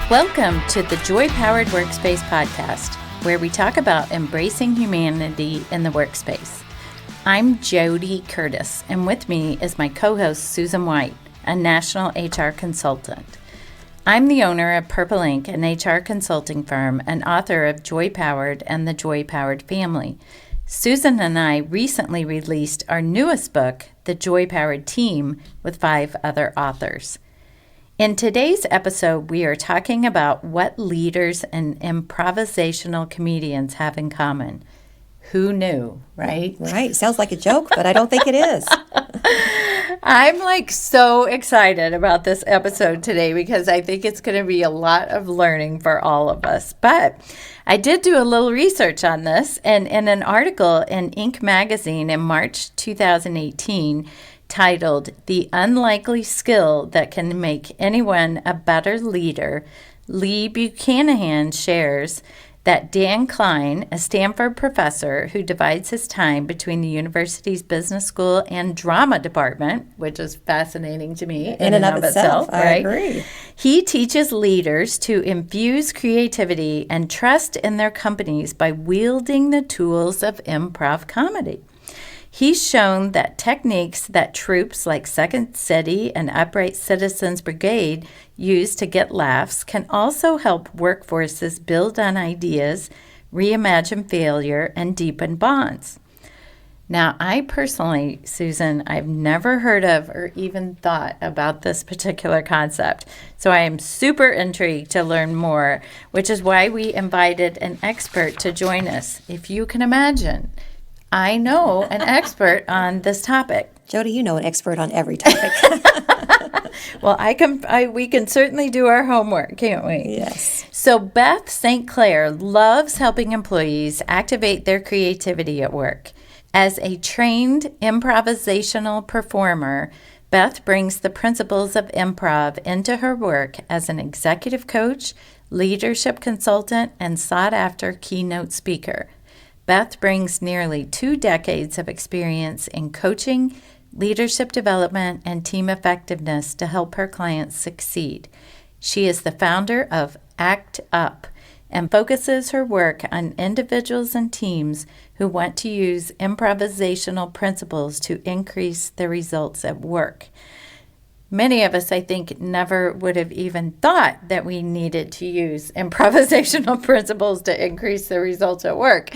Welcome to the Joy-Powered Workspace podcast, where we talk about embracing humanity in the workspace. I'm Jody Curtis, and with me is my co-host Susan White, a national HR consultant. I'm the owner of Purple Ink, an HR consulting firm, and author of Joy-Powered and the Joy-Powered Family. Susan and I recently released our newest book, The Joy-Powered Team, with 5 other authors. In today's episode, we are talking about what leaders and improvisational comedians have in common. Who knew, right? Right. Sounds like a joke, but I don't think it is. I'm so excited about this episode today because I think it's going to be a lot of learning for all of us. But I did do a little research on this, and in an article in Inc. magazine in March 2018, titled "The Unlikely Skill That Can Make Anyone a Better Leader," Lee Buchanan shares that Dan Klein, a Stanford professor who divides his time between the university's business school and drama department, which is fascinating to me in and of itself, I agree. He teaches leaders to infuse creativity and trust in their companies by wielding the tools of improv comedy. He's shown that techniques that troops like Second City and Upright Citizens Brigade use to get laughs can also help workforces build on ideas, reimagine failure, and deepen bonds. Now, I personally, Susan, I've never heard of or even thought about this particular concept. So I am super intrigued to learn more, which is why we invited an expert to join us. If you can imagine, I know an expert on this topic. Jody, you know an expert on every topic. Well, we can certainly do our homework, can't we? Yes. So Beth St. Clair loves helping employees activate their creativity at work. As a trained improvisational performer, Beth brings the principles of improv into her work as an executive coach, leadership consultant, and sought-after keynote speaker. Beth brings nearly 2 decades of experience in coaching, leadership development, and team effectiveness to help her clients succeed. She is the founder of Act Up and focuses her work on individuals and teams who want to use improvisational principles to increase their results at work. Many of us, I think, never would have even thought that we needed to use improvisational principles to increase the results at work.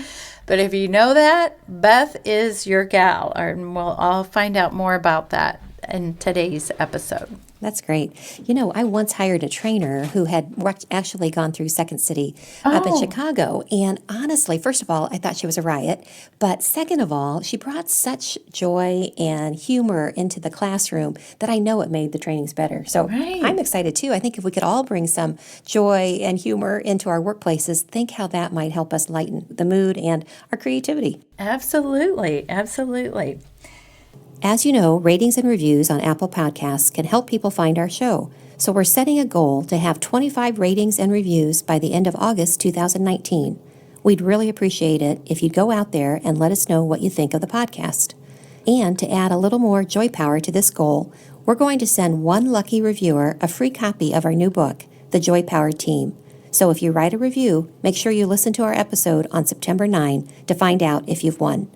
But if you know that, Beth is your gal, and we'll all find out more about that in today's episode. That's great. You know, I once hired a trainer who had actually gone through Second City up in Chicago. And honestly, first of all, I thought she was a riot. But second of all, she brought such joy and humor into the classroom that I know it made the trainings better. So I'm excited too. I think if we could all bring some joy and humor into our workplaces, think how that might help us lighten the mood and our creativity. Absolutely. Absolutely. As you know, ratings and reviews on Apple Podcasts can help people find our show. So we're setting a goal to have 25 ratings and reviews by the end of August 2019. We'd really appreciate it if you'd go out there and let us know what you think of the podcast. And to add a little more joy power to this goal, we're going to send one lucky reviewer a free copy of our new book, The Joy-Powered Team. So if you write a review, make sure you listen to our episode on September 9 to find out if you've won.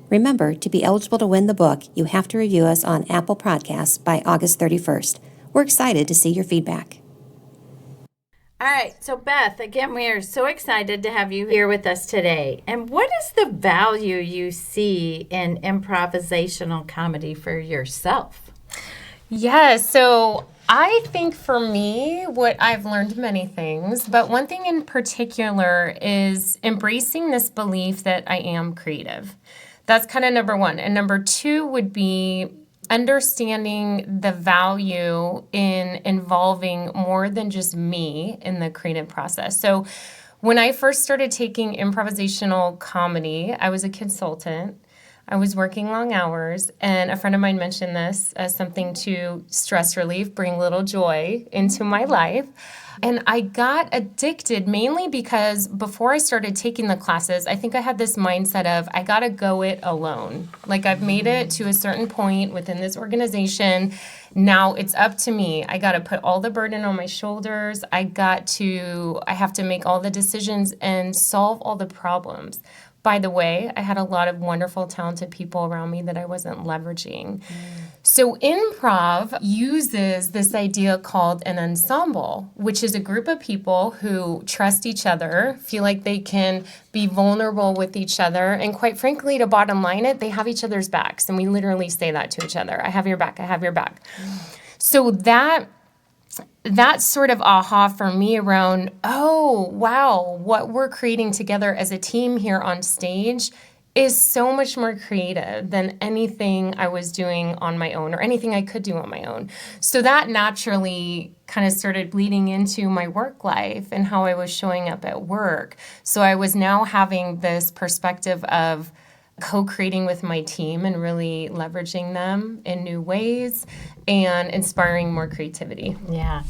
Remember, to be eligible to win the book, you have to review us on Apple Podcasts by August 31st. We're excited to see your feedback. All right, so Beth, again, we are so excited to have you here with us today. And what is the value you see in improvisational comedy for yourself? Yeah, so I think for me, what I've learned many things, but one thing in particular is embracing this belief that I am creative. That's kind of number one. And number 2 would be understanding the value in involving more than just me in the creative process. So when I first started taking improvisational comedy, I was a consultant. I was working long hours, and a friend of mine mentioned this as something to stress relief, bring little joy into my life. And I got addicted mainly because before I started taking the classes, I think I had this mindset of I got to go it alone. Like I've made it to a certain point within this organization. Now it's up to me. I got to put all the burden on my shoulders. I have to make all the decisions and solve all the problems. By the way, I had a lot of wonderful, talented people around me that I wasn't leveraging. So improv uses this idea called an ensemble, which is a group of people who trust each other, feel like they can be vulnerable with each other, and quite frankly, to bottom line it, they have each other's backs. And we literally say that to each other. I have your back. I have your back. So that's sort of aha for me around, oh, wow, what we're creating together as a team here on stage is so much more creative than anything I was doing on my own or anything I could do on my own. So that naturally kind of started bleeding into my work life and how I was showing up at work. So I was now having this perspective of co-creating with my team and really leveraging them in new ways and inspiring more creativity. Yeah.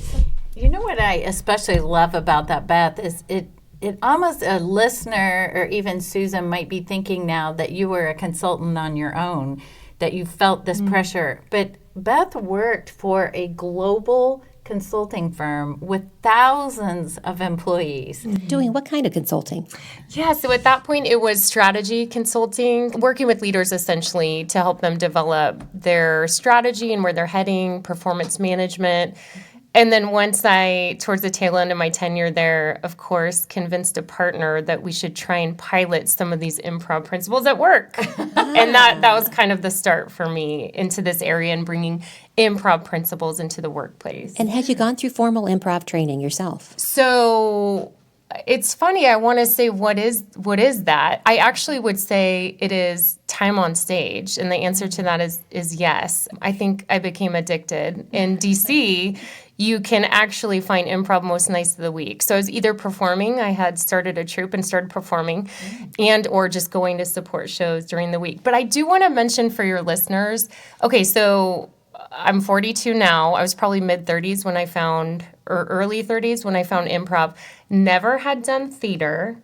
You know what I especially love about that, Beth, is it almost a listener or even Susan might be thinking now that you were a consultant on your own, that you felt this pressure. But Beth worked for a global consulting firm with thousands of employees. Doing what kind of consulting? Yeah, so at that point, it was strategy consulting, working with leaders essentially to help them develop their strategy and where they're heading, performance management. And then once towards the tail end of my tenure there, of course, convinced a partner that we should try and pilot some of these improv principles at work. And that was kind of the start for me into this area and bringing improv principles into the workplace. And had you gone through formal improv training yourself? So it's funny. I want to say, what is that? I actually would say it is time on stage. And the answer to that is yes. I think I became addicted. In DC, you can actually find improv most nights of the week. So I was either performing, I had started a troupe and started performing, and or just going to support shows during the week. But I do want to mention for your listeners, okay, so I'm 42 now. I was probably mid-30s when I found, or early 30s when I found improv. Never had done theater.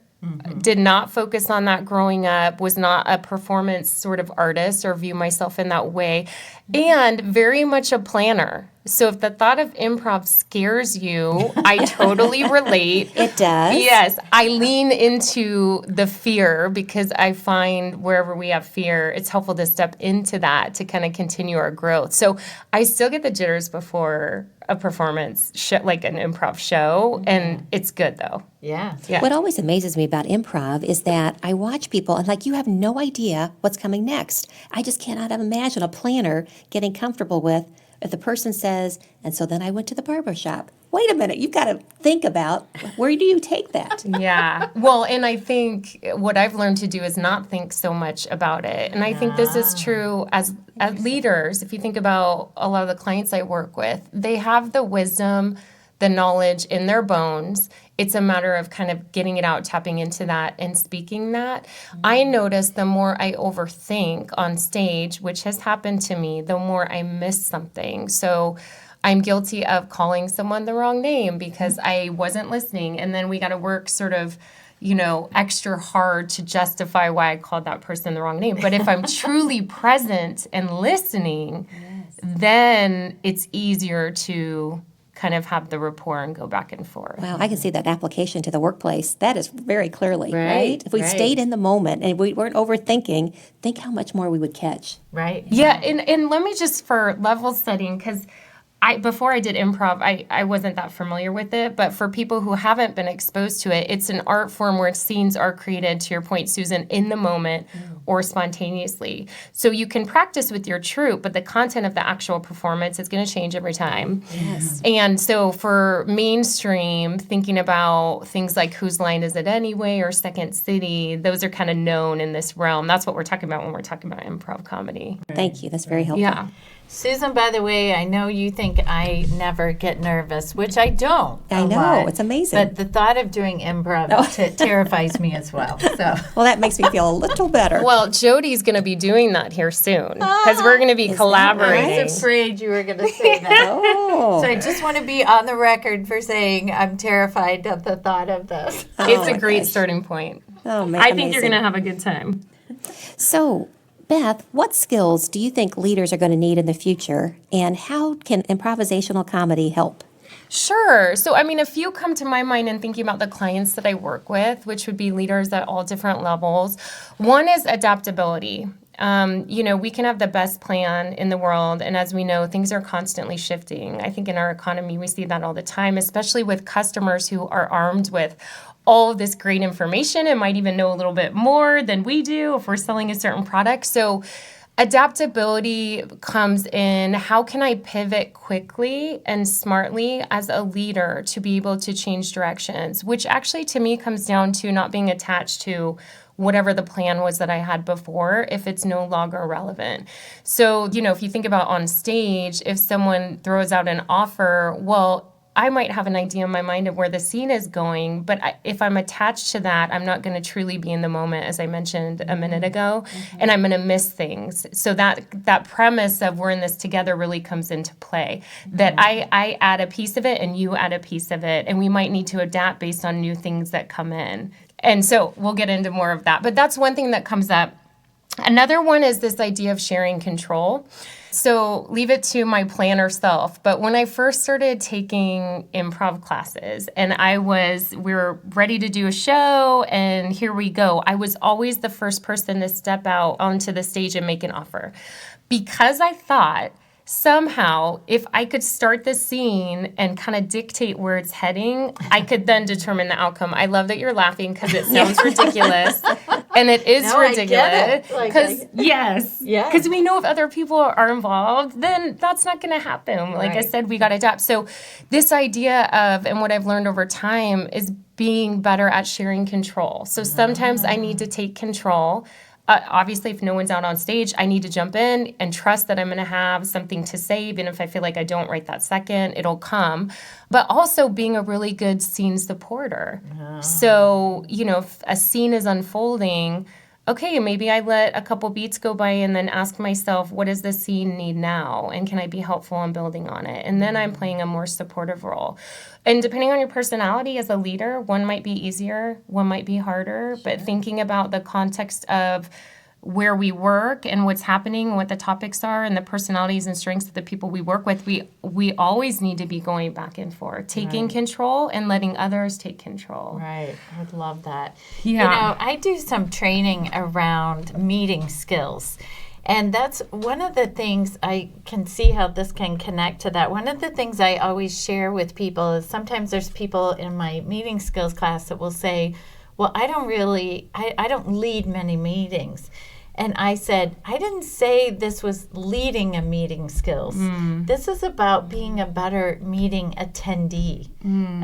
Did not focus on that growing up, was not a performance sort of artist or view myself in that way, and very much a planner. So if the thought of improv scares you, I totally relate. It does. Yes, I lean into the fear because I find wherever we have fear, it's helpful to step into that to kind of continue our growth. So I still get the jitters before a performance, like an improv show, and it's good though. Yeah. What always amazes me about improv is that I watch people and like you have no idea what's coming next. I just cannot imagine a planner getting comfortable with if the person says, and so then I went to the barber shop. Wait a minute, you've got to think about where do you take that? Yeah. Well, and I think what I've learned to do is not think so much about it. And I think this is true as leaders. If you think about a lot of the clients I work with, they have the wisdom, the knowledge in their bones. It's a matter of kind of getting it out, tapping into that and speaking that. I notice the more I overthink on stage, which has happened to me, the more I miss something. So I'm guilty of calling someone the wrong name because I wasn't listening. And then we got to work sort of, extra hard to justify why I called that person the wrong name. But if I'm truly present and listening, then it's easier to kind of have the rapport and go back and forth. Wow, I can see that application to the workplace. That is very clearly, right? If we stayed in the moment and we weren't overthinking, think how much more we would catch. Right. Yeah, and let me just, for level setting, because before I did improv, I wasn't that familiar with it, but for people who haven't been exposed to it, it's an art form where scenes are created, to your point, Susan, in the moment or spontaneously. So you can practice with your troupe, but the content of the actual performance is going to change every time. Yes. And so for mainstream, thinking about things like Whose Line Is It Anyway or Second City, those are kind of known in this realm. That's what we're talking about when we're talking about improv comedy. Thank you. That's very helpful. Yeah. Susan, by the way, I know you think I never get nervous, which I don't. I know. lot, It's amazing. But the thought of doing improv terrifies me as well. So, Well, that makes me feel a little better. Well, Jody's going to be doing that here soon because we're going to be Is that collaborating. I was afraid you were going to say that. Oh. So I just want to be on the record for saying I'm terrified of the thought of this. It's Oh, a great gosh. starting point. Oh, man, I think you're amazing. going to have a good time. So, Beth, what skills do you think leaders are going to need in the future, and how can improvisational comedy help? Sure. So, I mean, a few come to my mind in thinking about the clients that I work with, which would be leaders at all different levels. One is adaptability. We can have the best plan in the world, and as we know, things are constantly shifting. I think in our economy, we see that all the time, especially with customers who are armed with all of this great information and might even know a little bit more than we do if we're selling a certain product. So adaptability comes in how can I pivot quickly and smartly as a leader to be able to change directions, which actually to me comes down to not being attached to whatever the plan was that I had before if it's no longer relevant. So, if you think about on stage, if someone throws out an offer, well, I might have an idea in my mind of where the scene is going, but if I'm attached to that, I'm not going to truly be in the moment, as I mentioned a minute ago, and I'm going to miss things. So that premise of we're in this together really comes into play, that I add a piece of it and you add a piece of it, and we might need to adapt based on new things that come in. And so we'll get into more of that. But that's one thing that comes up. Another one is this idea of sharing control. So leave it to my planner self. But when I first started taking improv classes and we were ready to do a show and here we go, I was always the first person to step out onto the stage and make an offer. Because I thought somehow if I could start the scene and kind of dictate where it's heading, I could then determine the outcome. I love that you're laughing because it sounds ridiculous. And it is ridiculous. Because because we know if other people are involved, then that's not going to happen. Like I said, we got to adapt. So this idea of, and what I've learned over time, is being better at sharing control. So sometimes I need to take control. Obviously, if no one's out on stage, I need to jump in and trust that I'm going to have something to say, even if I feel like I don't right that second, it'll come. But also being a really good scene supporter. So, if a scene is unfolding, okay, maybe I let a couple beats go by and then ask myself, what does the scene need now? And can I be helpful in building on it? And then I'm playing a more supportive role. And depending on your personality as a leader, one might be easier, one might be harder. But thinking about the context of where we work and what's happening, what the topics are, and the personalities and strengths of the people we work with, we always need to be going back and forth, taking control and letting others take control. Right. I would love that. Yeah. I do some training around meeting skills. And that's one of the things I can see how this can connect to that. One of the things I always share with people is sometimes there's people in my meeting skills class that will say, well, I don't lead many meetings. And I said, I didn't say this was leading a meeting skills. This is about being a better meeting attendee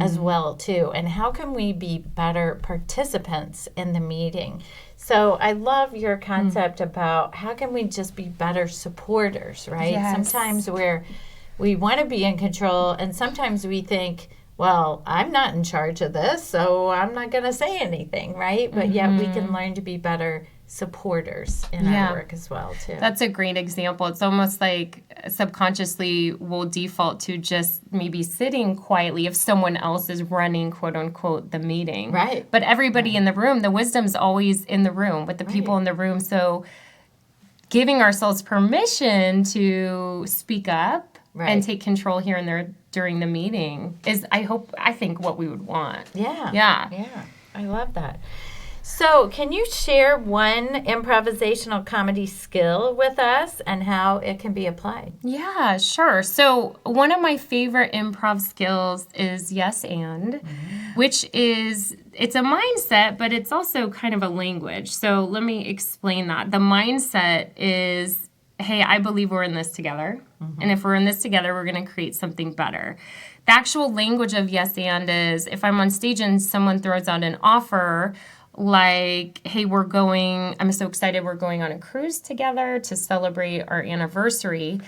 as well, too. And how can we be better participants in the meeting? So I love your concept about how can we just be better supporters, right? Yes. Sometimes we want to be in control, and sometimes we think, well, I'm not in charge of this, so I'm not going to say anything, right? But yet we can learn to be better supporters in our work as well, too. That's a great example. It's almost like subconsciously we'll default to just maybe sitting quietly if someone else is running, quote unquote, the meeting. Right. But everybody in the room, the wisdom's always in the room with the people in the room. So giving ourselves permission to speak up and take control here and there during the meeting is, I think, what we would want. Yeah. I love that. So, can you share one improvisational comedy skill with us and how it can be applied? Yeah, sure. So, one of my favorite improv skills is yes and, which is, it's a mindset, but it's also kind of a language. So, let me explain that. The mindset is, hey, I believe we're in this together. And if we're in this together, we're going to create something better. The actual language of yes and is, if I'm on stage and someone throws out an offer, like, hey, I'm so excited we're going on a cruise together to celebrate our anniversary.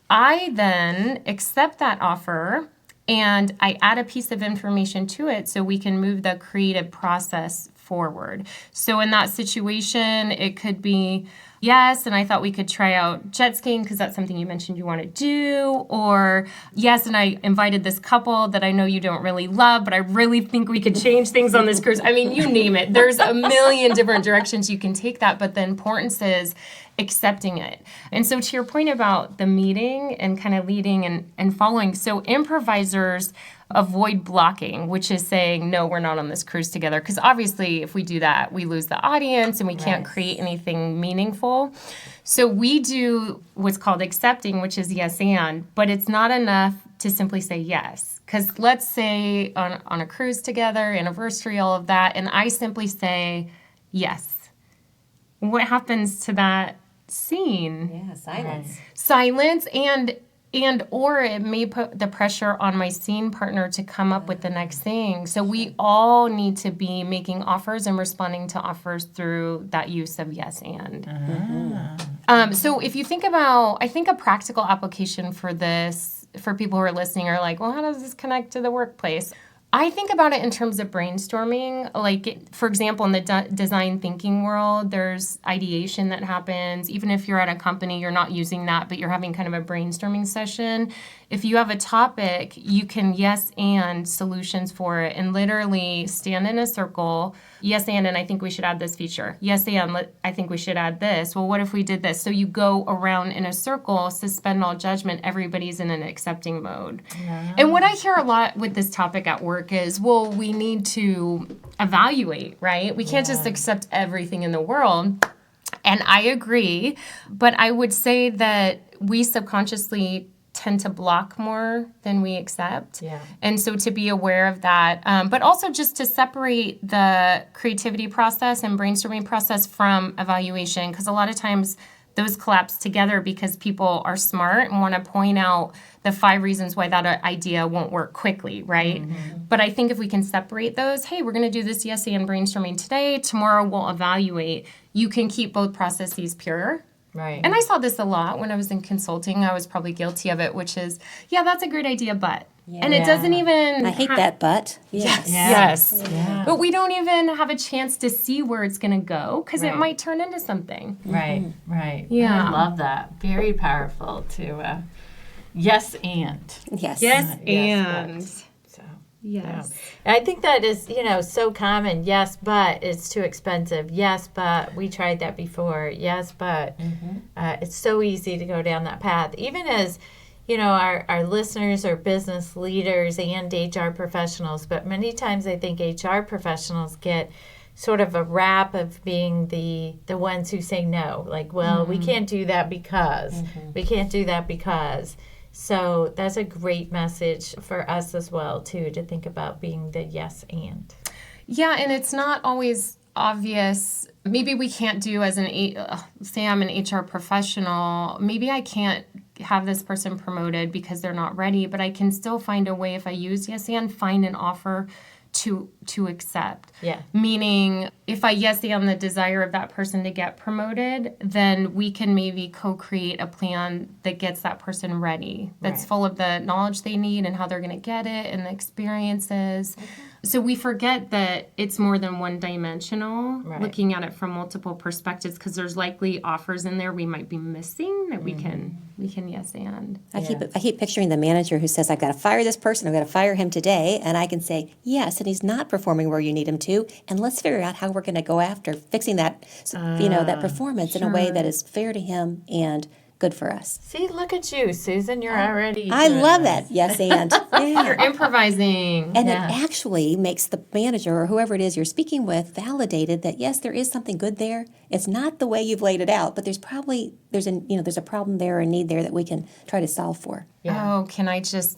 I then accept that offer and I add a piece of information to it so we can move the creative process forward. So in that situation, it could be, yes, and I thought we could try out jet skiing because that's something you mentioned you want to do. Or, yes, and I invited this couple that I know you don't really love, but I really think we could change things on this cruise. I mean, you name it. There's a million different directions you can take that, but the importance is accepting it. And so to your point about the meeting and kind of leading and following, so improvisers avoid blocking, which is saying, no, we're not on this cruise together. Because obviously, if we do that, we lose the audience and we can't create anything meaningful. So we do what's called accepting, which is yes and, but it's not enough to simply say yes. Because let's say on a cruise together, anniversary, all of that, and I simply say yes. What happens to that scene? Yeah, silence. Silence and or it may put the pressure on my scene partner to come up with the next thing. So we all need to be making offers and responding to offers through that use of yes and. So if you think about, I think a practical application for this, for people who are listening are like, well, how does this connect to the workplace? I think about it in terms of brainstorming. Like, for example, in the design thinking world, there's ideation that happens. Even if you're at a company, you're not using that, but you're having kind of a brainstorming session. If you have a topic, you can yes and solutions for it and literally stand in a circle. Yes and I think we should add this feature. Yes and I think we should add this. Well, what if we did this? So you go around in a circle, suspend all judgment. Everybody's in an accepting mode. Yeah. And what I hear a lot with this topic at work is, well, we need to evaluate, right? We can't just accept everything in the world. And I agree, but I would say that we subconsciously tend to block more than we accept. Yeah. And so to be aware of that, but also just to separate the creativity process and brainstorming process from evaluation, because a lot of times those collapse together because people are smart and want to point out the 5 reasons why that idea won't work quickly, right? Mm-hmm. But I think if we can separate those, hey, we're going to do this yes and brainstorming today, tomorrow we'll evaluate, you can keep both processes pure. Right. And I saw this a lot when I was in consulting. I was probably guilty of it, which is, yeah, that's a great idea, but. Yeah. And it doesn't even... I hate that but. Yes. Yes. Yeah. But we don't even have a chance to see where it's going to go because it might turn into something. Right, right. Yeah. I love that. Very powerful to yes and. Yes. Yes and. So, yes. Yeah. I think that is, so common. Yes, but it's too expensive. Yes, but we tried that before. Yes, but it's so easy to go down that path. Even as, our listeners are business leaders and HR professionals, but many times I think HR professionals get sort of a rap of being the ones who say no. Like, well, we can't do that because. We can't do that because. So that's a great message for us as well, too, to think about being the yes and. Yeah, and it's not always obvious. Maybe we can't do as say I'm an HR professional, maybe I can't have this person promoted because they're not ready, but I can still find a way if I use yes and find an offer to accept. Yeah. Meaning if I yes and the desire of that person to get promoted, then we can maybe co-create a plan that gets that person ready. That's full of the knowledge they need and how they're going to get it and the experiences. Okay. So we forget that it's more than one dimensional, looking at it from multiple perspectives, because there's likely offers in there we might be missing that we can yes and. I keep picturing the manager who says, I've got to fire this person, I've got to fire him today, and I can say, yes, and he's not performing where you need him to, and let's figure out how we're going to go after fixing that, that performance in a way that is fair to him and good for us. See, look at you, Susan. You're already I love that. Yes, and. Yeah. You're improvising. And it actually makes the manager or whoever it is you're speaking with validated that, yes, there is something good there. It's not the way you've laid it out, but there's a problem there or a need there that we can try to solve for. Yeah. Oh,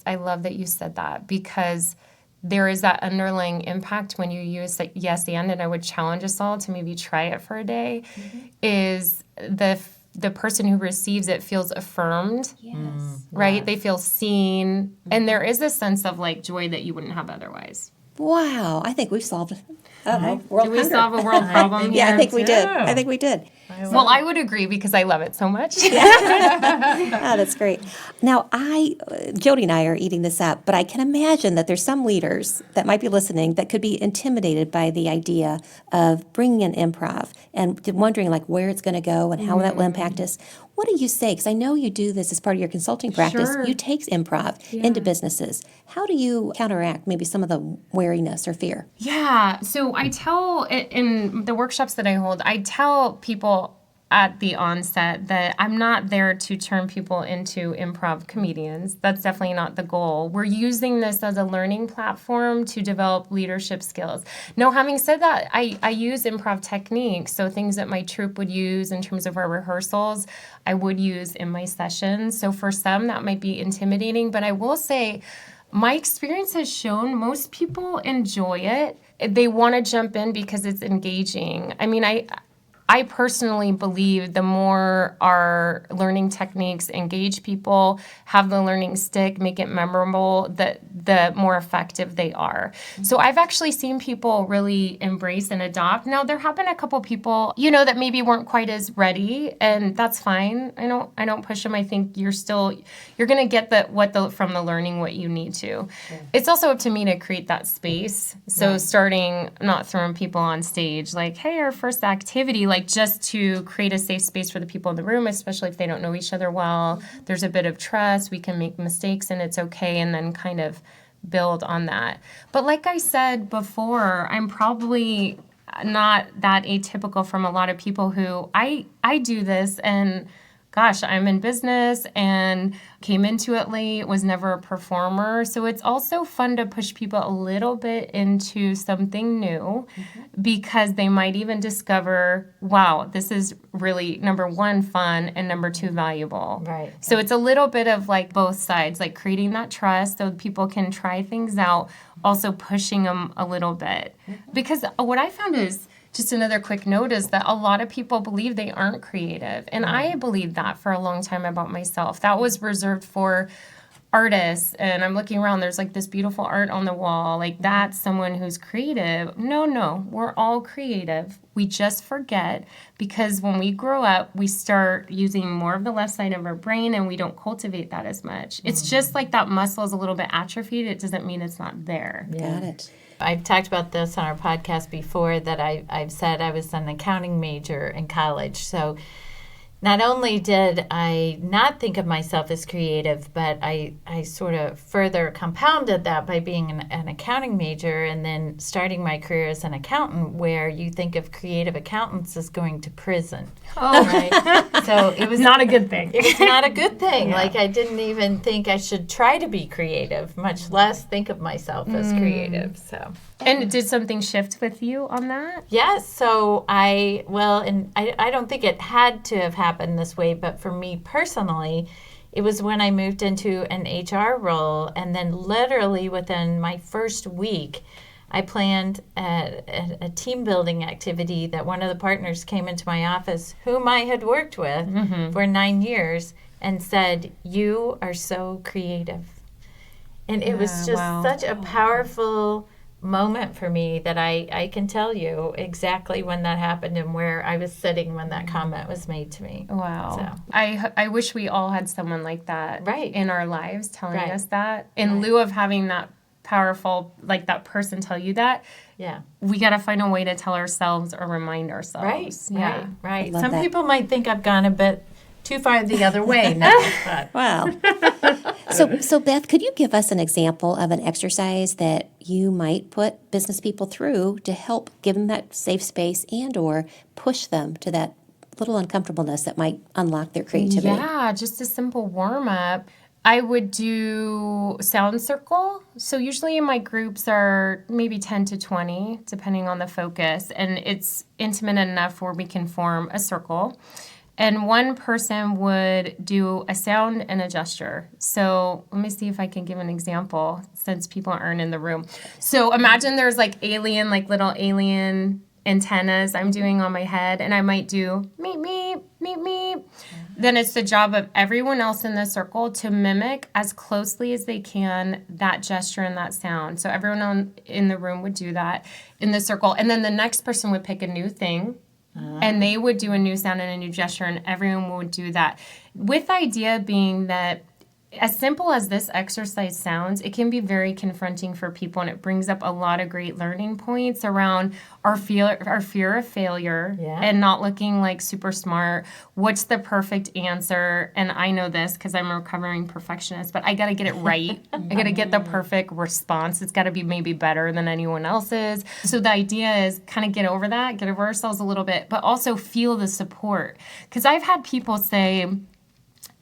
I love that you said that, because there is that underlying impact when you use the yes and I would challenge us all to maybe try it for a day, is the person who receives it feels affirmed, right? Yeah. They feel seen, and there is a sense of joy that you wouldn't have otherwise. Wow, I think we've solved world hunger. Did we solve a world problem? Yeah, I think we did. I would agree because I love it so much. That's great. Now, Jody and I are eating this up, but I can imagine that there's some leaders that might be listening that could be intimidated by the idea of bringing in improv and wondering like where it's going to go and how that will impact us. What do you say? Because I know you do this as part of your consulting practice. Sure. You take improv into businesses. How do you counteract maybe some of the wariness or fear? Yeah. So I tell in the workshops that I hold, I tell people at the onset that I'm not there to turn people into improv comedians. That's definitely not the goal. We're using this as a learning platform to develop leadership skills. Now, having said that, I use improv techniques, so things that my troupe would use in terms of our rehearsals, I would use in my sessions. So for some, that might be intimidating, but I will say, my experience has shown most people enjoy it. They want to jump in because it's engaging. I mean, I personally believe the more our learning techniques engage people, have the learning stick, make it memorable, the more effective they are. So I've actually seen people really embrace and adopt. Now, there have been a couple people, that maybe weren't quite as ready, and that's fine. I don't push them. I think you're going to get from the learning what you need to. Yeah. It's also up to me to create that space. So starting, not throwing people on stage like, hey, our first activity, like just to create a safe space for the people in the room, especially if they don't know each other well. There's a bit of trust. We can make mistakes and it's okay, and then kind of build on that. But like I said before, I'm probably not that atypical from a lot of people who I do this, and gosh, I'm in business and came into it late, was never a performer. So it's also fun to push people a little bit into something new because they might even discover, wow, this is really, number one, fun, and number two, valuable. Right. So it's a little bit of like both sides, like creating that trust so people can try things out, also pushing them a little bit. Because what I found is, just another quick note is that a lot of people believe they aren't creative. And I believed that for a long time about myself. That was reserved for artists. And I'm looking around, there's like this beautiful art on the wall. Like that's someone who's creative. No, we're all creative. We just forget because when we grow up, we start using more of the left side of our brain and we don't cultivate that as much. It's just like that muscle is a little bit atrophied. It doesn't mean it's not there. Got it. I've talked about this on our podcast before that I've said I was an accounting major in college. So not only did I not think of myself as creative, but I sort of further compounded that by being an accounting major and then starting my career as an accountant, where you think of creative accountants as going to prison. Oh, right. So it was not a good thing. It was not a good thing. Like I didn't even think I should try to be creative, much less think of myself as creative. So. And did something shift with you on that? Yes. So I don't think it had to have happened this way, but for me personally, it was when I moved into an HR role, and then literally within my first week, I planned a team building activity that one of the partners came into my office, whom I had worked with for 9 years, and said, "You are so creative." And it was just such a powerful moment for me that I can tell you exactly when that happened and where I was sitting when that comment was made to me. Wow. So. I wish we all had someone like that in our lives telling us that. In lieu of having that powerful, like that person tell you that, we got to find a way to tell ourselves or remind ourselves. Right. Love Some that. people might think I've gone a bit too far the other way now. But. Wow. So Beth, could you give us an example of an exercise that you might put business people through to help give them that safe space and or push them to that little uncomfortableness that might unlock their creativity? Yeah, just a simple warm-up. I would do sound circle. So usually my groups are maybe 10 to 20, depending on the focus. And it's intimate enough where we can form a circle. And one person would do a sound and a gesture. So let me see if I can give an example since people aren't in the room. So imagine there's like little alien antennas I'm doing on my head, and I might do meep, meep, meep, meep. Then it's the job of everyone else in the circle to mimic as closely as they can that gesture and that sound. So everyone in the room would do that in the circle. And then the next person would pick a new thing And they would do a new sound and a new gesture, and everyone would do that. With the idea being that as simple as this exercise sounds, it can be very confronting for people, and it brings up a lot of great learning points around our fear of failure and not looking like super smart. What's the perfect answer? And I know this because I'm a recovering perfectionist, but I got to get it right. I got to get the perfect response. It's got to be maybe better than anyone else's. So the idea is kind of get over that, get over ourselves a little bit, but also feel the support. Because I've had people say,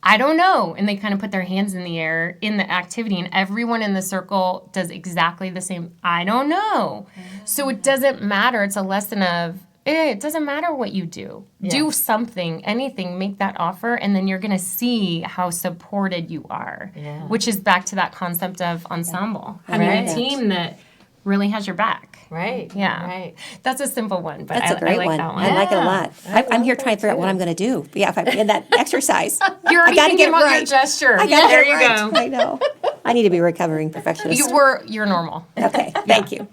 I don't know. And they kind of put their hands in the air in the activity, and everyone in the circle does exactly the same. I don't know. So it doesn't matter. It's a lesson of, it doesn't matter what you do. Yeah. Do something, anything, make that offer, and then you're going to see how supported you are, which is back to that concept of ensemble. Having a team that really has your back. Right. Yeah. Right. That's a simple one, but That's a great I like one. that one. I like it a lot. I'm here trying to figure out what I'm going to do. Yeah, if I'm in that exercise. You're already gotta thinking get it about right. your gesture. I got there it you right. go. I know. I need to be a recovering perfectionist. You're normal. Okay, thank you.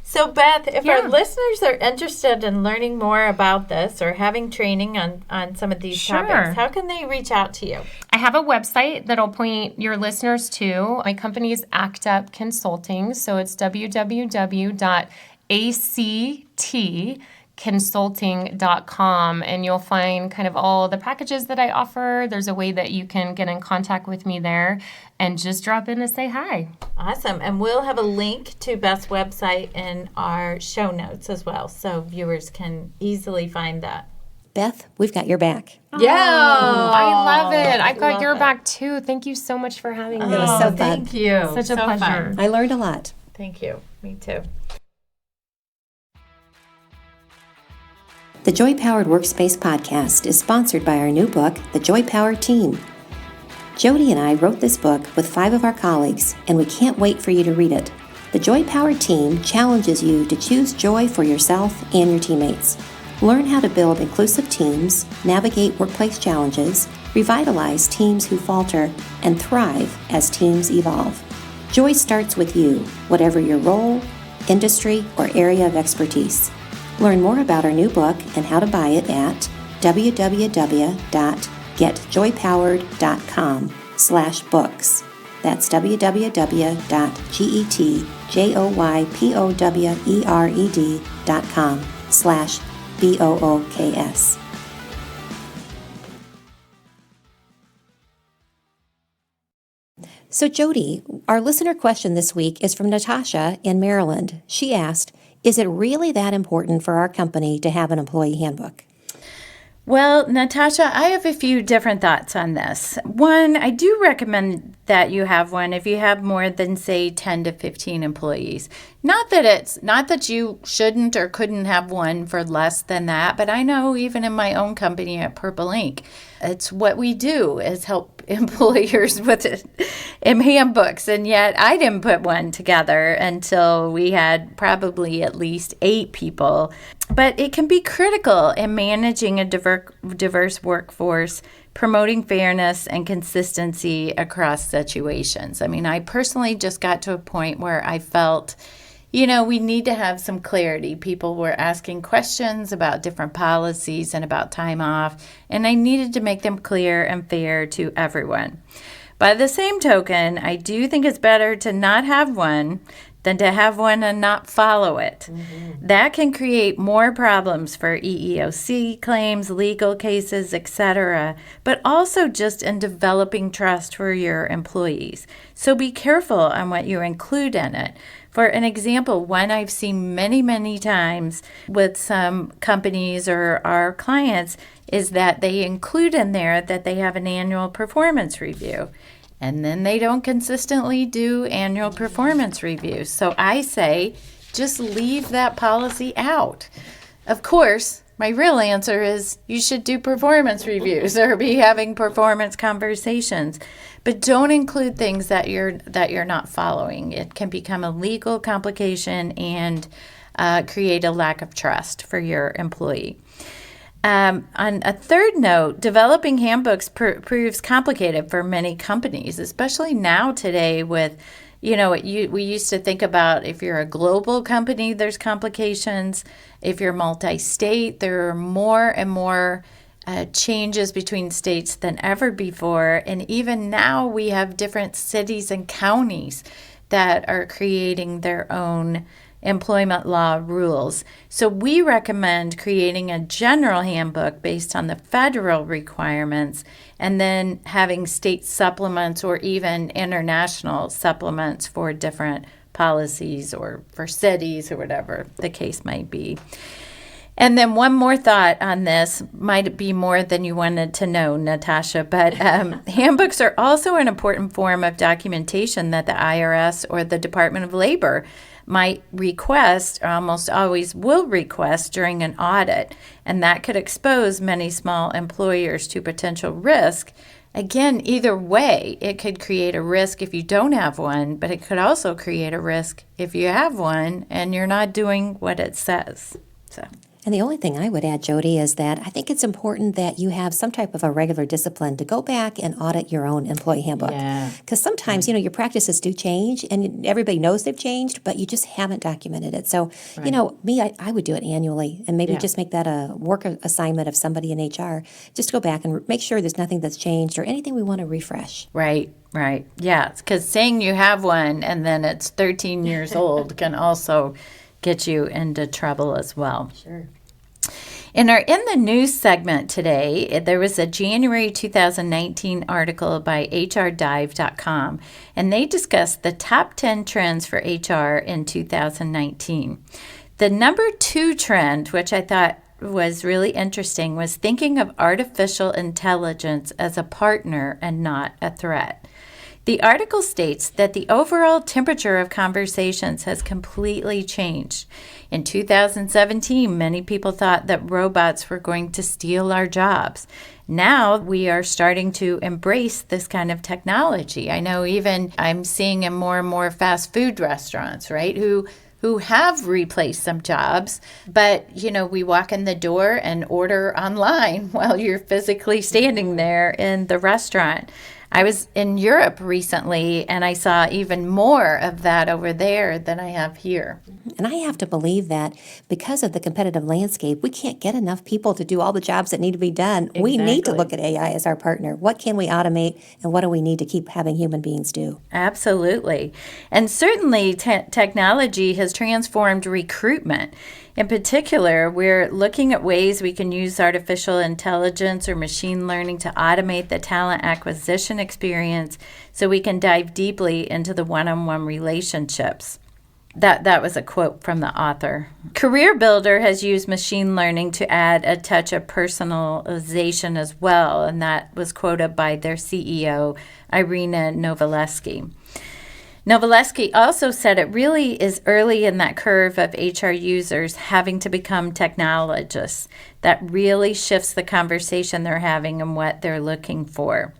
So, Beth, if our listeners are interested in learning more about this or having training on some of these topics, how can they reach out to you? I have a website that'll point your listeners to. My company is Act Up Consulting, so it's www.actconsulting.com, and you'll find kind of all the packages that I offer. There's a way that you can get in contact with me there and just drop in and say hi. Awesome. And we'll have a link to Beth's website in our show notes as well, so viewers can easily find that. Beth, we've got your back. Yeah. I love it. I've got your back too. Thank you so much for having me. It was so fun. Thank you. Such a pleasure. Fun. I learned a lot. Thank you. Me too. The Joy Powered Workspace podcast is sponsored by our new book, The Joy Powered Team. Jody and I wrote this book with 5 of our colleagues, and we can't wait for you to read it. The Joy Powered Team challenges you to choose joy for yourself and your teammates. Learn how to build inclusive teams, navigate workplace challenges, revitalize teams who falter, and thrive as teams evolve. Joy starts with you, whatever your role, industry, or area of expertise. Learn more about our new book and how to buy it at www.getjoypowered.com/books. That's www.getjoypowered.com/BOOKS. So Jody, our listener question this week is from Natasha in Maryland. She asked, is it really that important for our company to have an employee handbook? Well, Natasha, I have a few different thoughts on this. One, I do recommend that you have one if you have more than, say, 10 to 15 employees. Not that you shouldn't or couldn't have one for less than that, but I know even in my own company at Purple Ink, it's what we do is help employers with it in handbooks, and yet I didn't put one together until we had probably at least 8 people. But it can be critical in managing a diverse workforce, promoting fairness and consistency across situations. I mean, I personally just got to a point where I felt, we need to have some clarity. People were asking questions about different policies and about time off, and I needed to make them clear and fair to everyone. By the same token, I do think it's better to not have one than to have one and not follow it. Mm-hmm. That can create more problems for EEOC claims, legal cases, etc., but also just in developing trust for your employees. So be careful on what you include in it. For an example, one I've seen many, many times with some companies or our clients is that they include in there that they have an annual performance review. And then they don't consistently do annual performance reviews. So I say, just leave that policy out. Of course, my real answer is you should do performance reviews or be having performance conversations. But don't include things that you're not following. It can become a legal complication and create a lack of trust for your employee. On a third note, developing handbooks proves complicated for many companies, especially now today with, we used to think about if you're a global company, there's complications. If you're multi-state, there are more and more changes between states than ever before. And even now we have different cities and counties that are creating their own employment law rules. So we recommend creating a general handbook based on the federal requirements and then having state supplements or even international supplements for different policies or for cities or whatever the case might be. And then one more thought on this, might be more than you wanted to know, Natasha, but handbooks are also an important form of documentation that the IRS or the Department of Labor might request, or almost always will request during an audit. And that could expose many small employers to potential risk. Again, either way, it could create a risk if you don't have one, but it could also create a risk if you have one and you're not doing what it says. So. And the only thing I would add, Jody, is that I think it's important that you have some type of a regular discipline to go back and audit your own employee handbook. Because sometimes, your practices do change, and everybody knows they've changed, but you just haven't documented it. So, I would do it annually, and maybe just make that a work assignment of somebody in HR, just to go back and make sure there's nothing that's changed or anything we want to refresh. Right. Yeah, because saying you have one and then it's 13 years old can also get you into trouble as well. Sure. In the news segment today, there was a January 2019 article by HRDive.com, and they discussed the top 10 trends for HR in 2019. The number 2 trend, which I thought was really interesting, was thinking of artificial intelligence as a partner and not a threat. The article states that the overall temperature of conversations has completely changed. In 2017, many people thought that robots were going to steal our jobs. Now we are starting to embrace this kind of technology. I know even I'm seeing in more and more fast food restaurants, right, who have replaced some jobs, but, we walk in the door and order online while you're physically standing there in the restaurant. I was in Europe recently, and I saw even more of that over there than I have here. And I have to believe that because of the competitive landscape, we can't get enough people to do all the jobs that need to be done. Exactly. We need to look at AI as our partner. What can we automate, and what do we need to keep having human beings do? Absolutely. And certainly technology has transformed recruitment. In particular, we're looking at ways we can use artificial intelligence or machine learning to automate the talent acquisition experience so we can dive deeply into the one-on-one relationships. That was a quote from the author. Career Builder has used machine learning to add a touch of personalization as well, and that was quoted by their CEO, Irina Novaleski. Novaleski also said it really is early in that curve of HR users having to become technologists. That really shifts the conversation they're having and what they're looking for.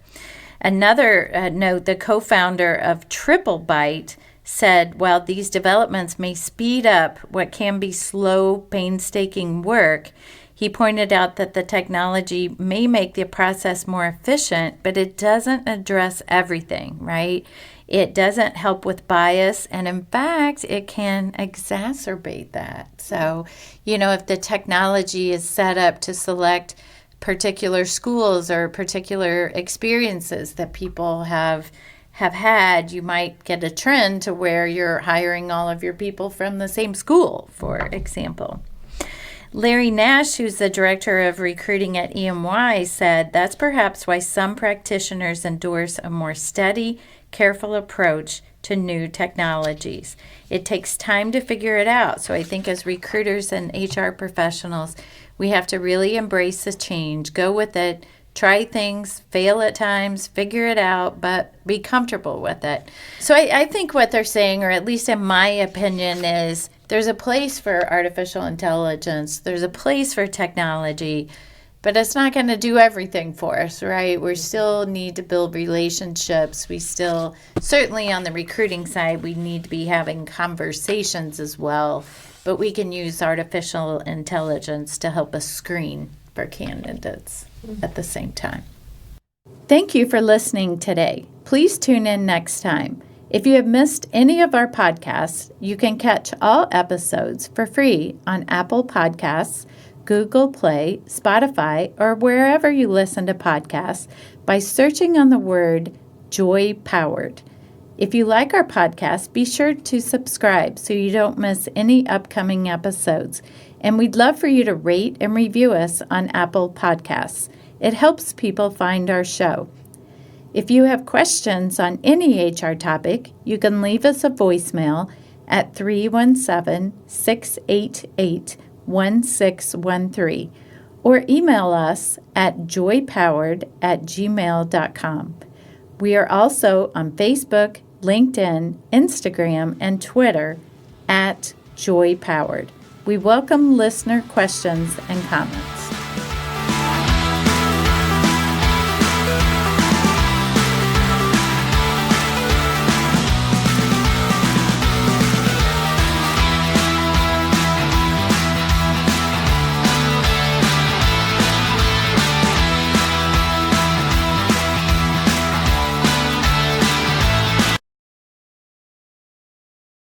Another note, the co-founder of TripleByte said, while these developments may speed up what can be slow, painstaking work, he pointed out that the technology may make the process more efficient, but it doesn't address everything, right? It doesn't help with bias, and in fact, it can exacerbate that. So, if the technology is set up to select particular schools or particular experiences that people have had, you might get a trend to where you're hiring all of your people from the same school, for example. Larry Nash, who's the director of recruiting at EY, said that's perhaps why some practitioners endorse a more steady, careful approach to new technologies. It takes time to figure it out. So I think as recruiters and HR professionals, we have to really embrace the change, go with it, try things, fail at times, figure it out, but be comfortable with it. So I think what they're saying, or at least in my opinion, is there's a place for artificial intelligence, there's a place for technology, but it's not going to do everything for us, right? We still need to build relationships. We still, certainly on the recruiting side, we need to be having conversations as well. But we can use artificial intelligence to help us screen for candidates at the same time. Thank you for listening today. Please tune in next time. If you have missed any of our podcasts, you can catch all episodes for free on Apple Podcasts, Google Play, Spotify, or wherever you listen to podcasts by searching on the word Joy Powered. If you like our podcast, be sure to subscribe so you don't miss any upcoming episodes. And we'd love for you to rate and review us on Apple Podcasts. It helps people find our show. If you have questions on any HR topic, you can leave us a voicemail at 317-688-1613 or email us at joypowered@gmail.com. We are also on Facebook, LinkedIn, Instagram, and Twitter at Joy Powered. We welcome listener questions and comments.